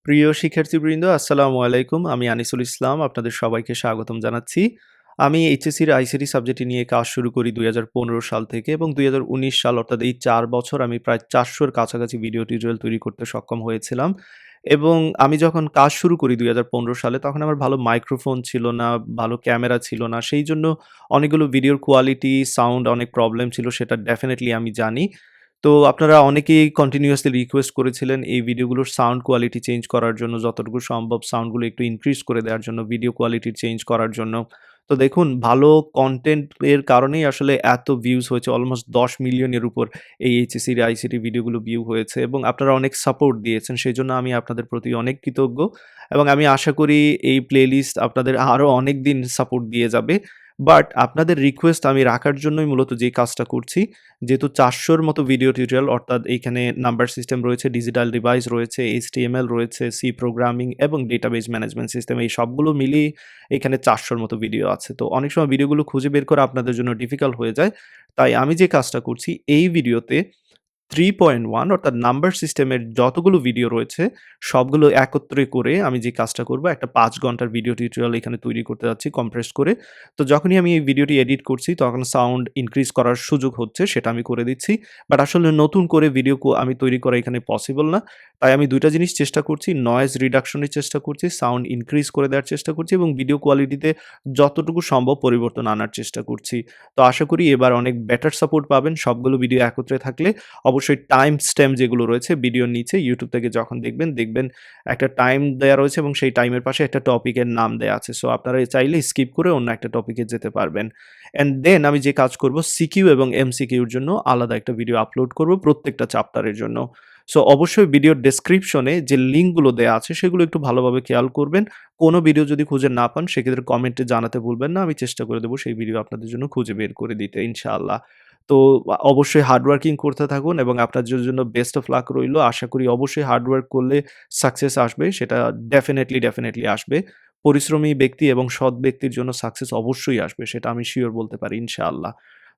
প্রিয় শিক্ষার্থীবৃন্দ, আসসালামু আলাইকুম। আমি আনিসুল ইসলাম। আপনাদের সবাইকে স্বাগতম জানাচ্ছি। আমি এইচএসসির আইসিটি সাবজেক্টটি নিয়ে কাজ শুরু করি ২০১৫ সাল থেকে এবং ২০১৯ সাল অর্থাৎ এই ৪ বছর আমি প্রায় ৪০০ র কাছাকাছি ভিডিও টিউটোরিয়াল তৈরি করতে সক্ষম হয়েছিলাম। এবং আমি যখন কাজ শুরু করি ২০১৫ সালে তখন আমার ভালো মাইক্রোফোন ছিল না, ভালো ক্যামেরা ছিল না। সেইজন্য অনেকগুলো ভিডিওর কোয়ালিটি, সাউন্ড অনেক প্রবলেম ছিল সেটা ডেফিনিটলি আমি জানি। তো আপনারা অনেকেই কন্টিনিউয়াসলি রিকোয়েস্ট করেছিলেন এই ভিডিওগুলোর সাউন্ড কোয়ালিটি চেঞ্জ করার জন্য, যতটুকু সম্ভব সাউন্ডগুলো একটু ইনক্রিজ করে দেওয়ার জন্য, ভিডিও কোয়ালিটি চেঞ্জ করার জন্য। তো দেখুন ভালো কনটেন্ট এর কারণেই আসলে এত ভিউজ হয়েছে। অলমোস্ট ১০ মিলিয়নের উপর এই এইচএসসির আইসিটি ভিডিওগুলো ভিউ হয়েছে এবং আপনারা অনেক সাপোর্ট দিয়েছেন। সেজন্য আমি আপনাদের প্রতি অনেক কৃতজ্ঞ এবং আমি আশা করি এই প্লেলিস্ট আপনাদের আরো অনেকদিন সাপোর্ট দিয়ে যাবে। বাট আপনাদের রিকোয়েস্ট আমি রাখার জন্যই মূলত যে কাজটা করছি। যেহেতু ৪০০ র মতো ভিডিও টিউটোরিয়াল অর্থাৎ এইখানে নাম্বার সিস্টেম রয়েছে, ডিজিটাল ডিভাইস রয়েছে, HTML রয়েছে, সি প্রোগ্রামিং এবং ডেটাবেস ম্যানেজমেন্ট সিস্টেম এই সবগুলো মিলিয়ে এখানে ৪০০ র মতো ভিডিও আছে। তো অনেক সময় ভিডিওগুলো খুঁজে বের করা আপনাদের জন্য ডিফিকাল্ট হয়ে যায়। তাই আমি যে কাজটা করছি এই ভিডিওতে 3.1 অর্থাৎ নাম্বার সিস্টেমের যতগুলো ভিডিও রয়েছে সবগুলো একত্রে করে আমি যে কাজটা করব একটা ৫ ঘন্টার ভিডিও টিউটোরিয়াল এখানে তৈরি করতে যাচ্ছি কম্প্রেস করে। তো যখনই আমি এই ভিডিওটি এডিট করছি তখন সাউন্ড ইনক্রিজ করার সুযোগ হচ্ছে সেটা আমি করে দিচ্ছি। বাট আসলে নতুন করে ভিডিও আমি তৈরি করা এখানে পসিবল না। তাই আমি ২ টা জিনিস চেষ্টা করছি। নয়েজ রিডাকশন এর চেষ্টা করছি, সাউন্ড ইনক্রিজ করে দেওয়ার চেষ্টা করছি এবং ভিডিও কোয়ালিটিতে যতটুকু সম্ভব পরিবর্তন আনার চেষ্টা করছি। তো আশা করি এবার অনেক বেটার সাপোর্ট পাবেন সবগুলো ভিডিও একত্রে থাকলে। অবশ্যই টাইম স্ট্যাম্প যেগুলো রয়েছে ভিডিওর নিচে YouTube থেকে যখন দেখবেন একটা টাইম দেয়া রয়েছে এবং সেই টাইমের পাশে একটা টপিকের নাম দেয়া আছে। সো আপনারা চাইলে স্কিপ করে অন্য একটা টপিকে যেতে পারবেন। অ্যান্ড দেন আমি যে কাজ করব সিকিউ এবং এমসিকিউর জন্য আলাদা একটা ভিডিও আপলোড করব প্রত্যেকটা চ্যাপ্টারের জন্য। সো অবশ্যই ভিডিওর ডেসক্রিপশনে যে লিঙ্কগুলো দেয়া আছে সেগুলো একটু ভালোভাবে খেয়াল করবেন। কোনো ভিডিও যদি খুঁজে না পান সেক্ষেত্রে কমেন্টে জানাতে ভুলবেন না। আমি চেষ্টা করে দেব সেই ভিডিও আপনাদের জন্য খুঁজে বের করে দিতে ইনশাআল্লাহ। তো অবশ্যই হার্ড ওয়ার্কিং করতে থাকুন এবং আপনাদের জন্য বেস্ট অফ লাক রইলো। আশা করি অবশ্যই হার্ড ওয়ার্ক করলে সাকসেস আসবে। সেটা ডেফিনিটলি আসবে। পরিশ্রমী ব্যক্তি এবং সৎ ব্যক্তির জন্য সাকসেস অবশ্যই আসবে। সেটা আমি সিওর বলতে পারি ইনশাআল্লাহ।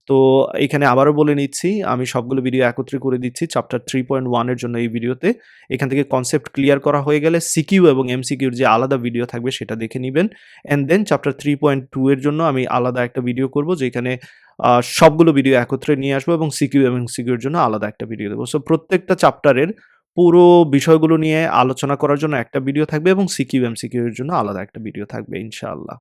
তো এখানে আবারও বলে নিচ্ছি, আমি সবগুলো ভিডিও একত্রে করে দিচ্ছি চ্যাপ্টার 3.1 এর জন্য এই ভিডিওতে। এখান থেকে কনসেপ্ট ক্লিয়ার করা হয়ে গেলে সিকিউ এবং এমসিকিউর যে আলাদা ভিডিও থাকবে সেটা দেখে নিবেন। অ্যান্ড দেন চ্যাপ্টার 3.2 এর জন্য আমি আলাদা একটা ভিডিও করব যেখানে সবগুলো ভিডিও একত্রে নিয়ে আসবো এবং সিকিউ এবং এমসিকিউর জন্য আলাদা একটা ভিডিও দেবো। সো প্রত্যেকটা চ্যাপ্টারের পুরো বিষয়গুলো নিয়ে আলোচনা করার জন্য একটা ভিডিও থাকবে এবং সিকিউ এমসিকিউ এর জন্য আলাদা একটা ভিডিও থাকবে ইনশাআল্লাহ।